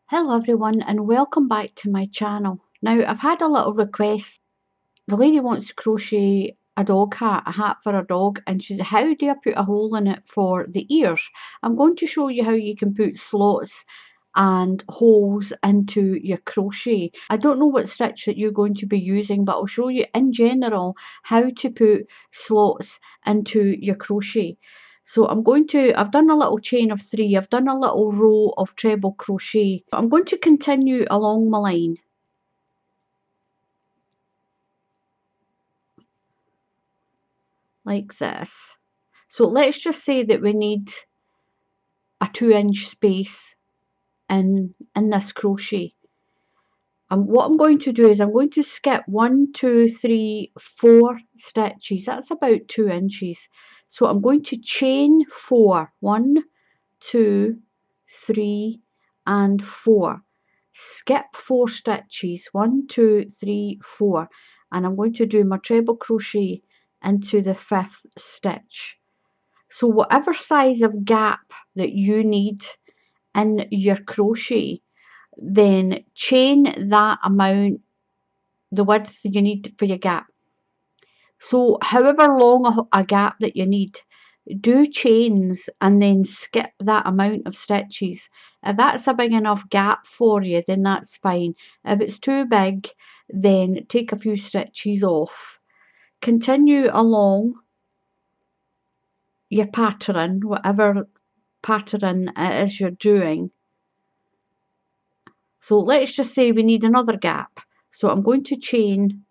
Hello everyone and welcome back to my channel. Now I've had a little request. The lady wants to crochet a dog hat, a hat for a dog, and she said, how do I put a hole in it for the ears? I'm going to show you how you can put slots and holes into your crochet. I don't know what stitch that you're going to be using, but I'll show you in general how to put slots into your crochet. So I've done a little chain of 3, I've done a little row of treble crochet. I'm going to continue along my line. Like this. So let's just say that we need a 2-inch space in this crochet. And what I'm going to do is I'm going to skip 1, 2, 3, 4 stitches. That's about 2 inches. So I'm going to chain 4. 1, 2, 3 and 4. Skip 4 stitches. 1, 2, 3, 4. And I'm going to do my treble crochet into the 5th stitch. So whatever size of gap that you need in your crochet, then chain that amount, the width that you need for your gap. So however long a gap that you need, do chains and then skip that amount of stitches. If that's a big enough gap for you, then that's fine. If it's too big, then take a few stitches off. Continue along your pattern, whatever pattern it is you're doing. So let's just say we need another gap. So I'm going to chain,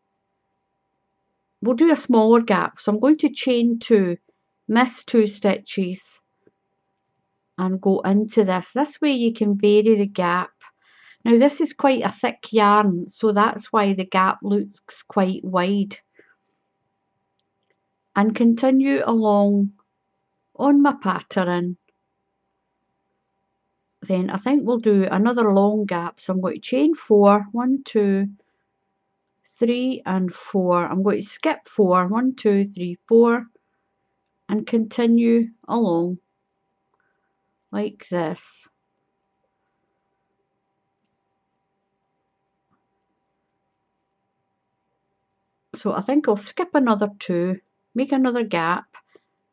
we'll do a smaller gap. So I'm going to chain 2, miss 2 stitches and go into this. This way you can vary the gap. Now this is quite a thick yarn, so that's why the gap looks quite wide. And continue along on my pattern. Then I think we'll do another long gap. So I'm going to chain 4, 1, 2, 3 and 4. I'm going to skip 4, 1, 2, 3, 4 and continue along like this. So I think I'll skip another 2, make another gap,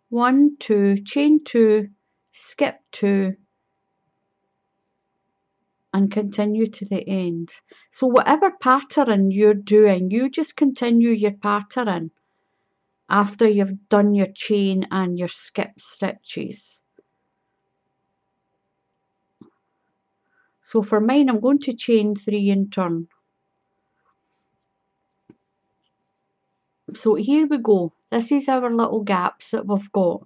1, 2, chain 2, skip 2 and continue to the end. So whatever pattern you're doing, you just continue your pattern after you've done your chain and your skip stitches. So for mine, I'm going to chain 3 and turn. So here we go. This is our little gaps that we've got.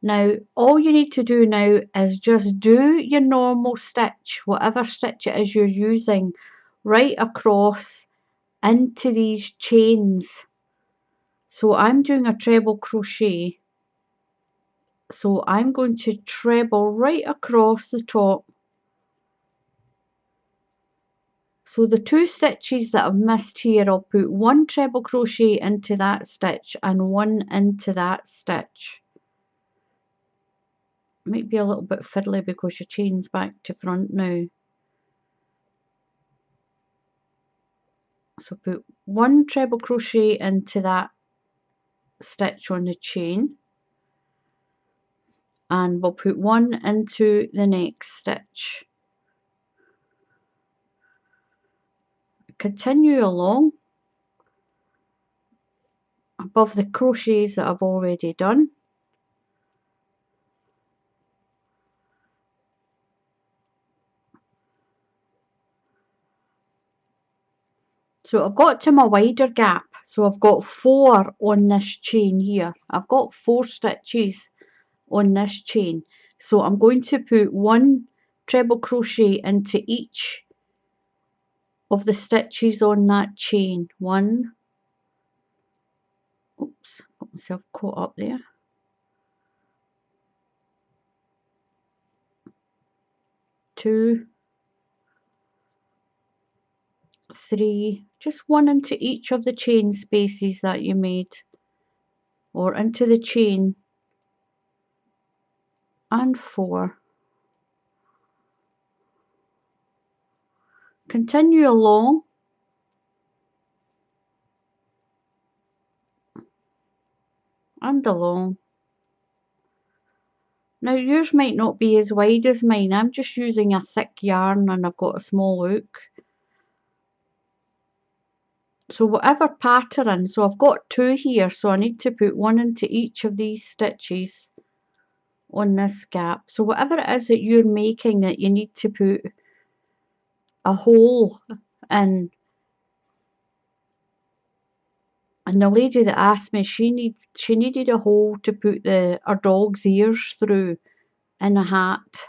Now all you need to do now is just do your normal stitch, whatever stitch it is you're using, right across into these chains. So I'm doing a treble crochet, so I'm going to treble right across the top. So the 2 stitches that I've missed here, I'll put 1 treble crochet into that stitch and 1 into that stitch. Might be a little bit fiddly because your chain's back to front now. So put 1 treble crochet into that stitch on the chain and we'll put 1 into the next stitch. Continue along above the crochets that I've already done. So I've got to my wider gap, so I've got 4 on this chain here. I've got 4 stitches on this chain, so I'm going to put 1 treble crochet into each of the stitches on that chain. 1, oops, got myself caught up there. 2, 3, just 1 into each of the chain spaces that you made, or into the chain, and 4. continue along and along. Now yours might not be as wide as mine. I'm just using a thick yarn and I've got a small hook. So whatever pattern, so I've got 2 here, so I need to put 1 into each of these stitches on this gap. So whatever it is that you're making that you need to put a hole in. And the lady that asked me, she needed a hole to put her dog's ears through in a hat.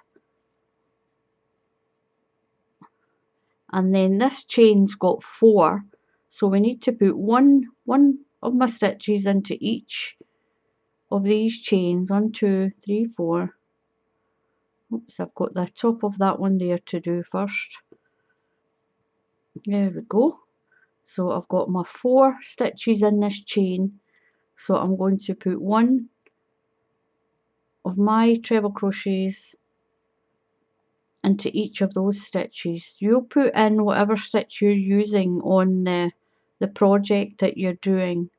And then this chain's got 4, so we need to put one of my stitches into each of these chains. 1, 2, 3, 4. Oops, I've got the top of that one there to do first. There we go. So I've got my 4 stitches in this chain, so I'm going to put 1 of my treble crochets into each of those stitches. You'll put in whatever stitch you're using on the project that you're doing.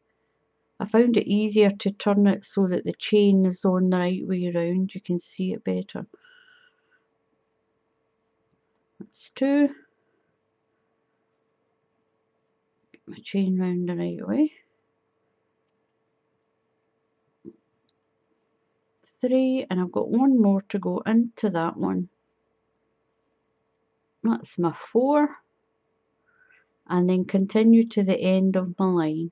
I found it easier to turn it so that the chain is on the right way around. You can see it better. That's 2. Get my chain round the right way. 3, and I've got 1 more to go into that one. That's my 4, and then continue to the end of my line.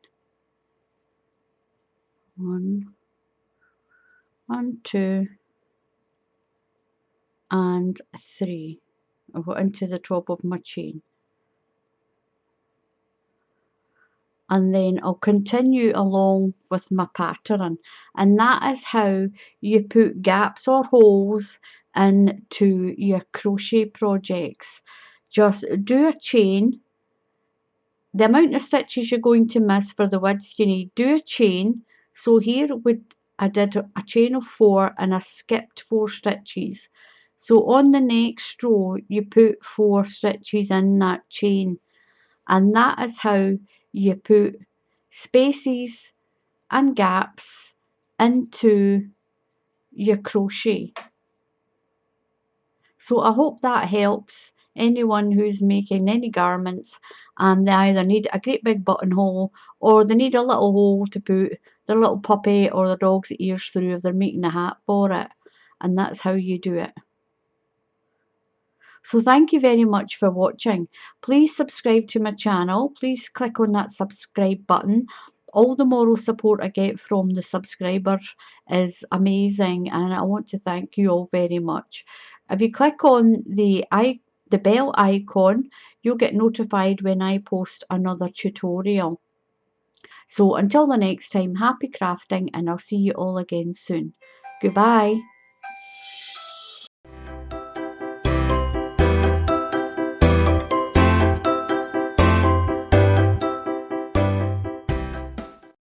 1 and 2 and 3. I've got into the top of my chain. And then I'll continue along with my pattern, and that is how you put gaps or holes into your crochet projects. Just do a chain, the amount of stitches you're going to miss for the width you need, do a chain. So here I did a chain of 4 and I skipped 4 stitches. So on the next row you put 4 stitches in that chain, and that is how you put spaces and gaps into your crochet. So I hope that helps anyone who's making any garments and they either need a great big buttonhole or they need a little hole to put their little puppy or their dog's ears through if they're making a hat for it. And that's how you do it. So thank you very much for watching. Please subscribe to my channel. Please click on that subscribe button. All the moral support I get from the subscribers is amazing, and I want to thank you all very much. If you click on the bell icon, you'll get notified when I post another tutorial. So until the next time, happy crafting, and I'll see you all again soon. Goodbye.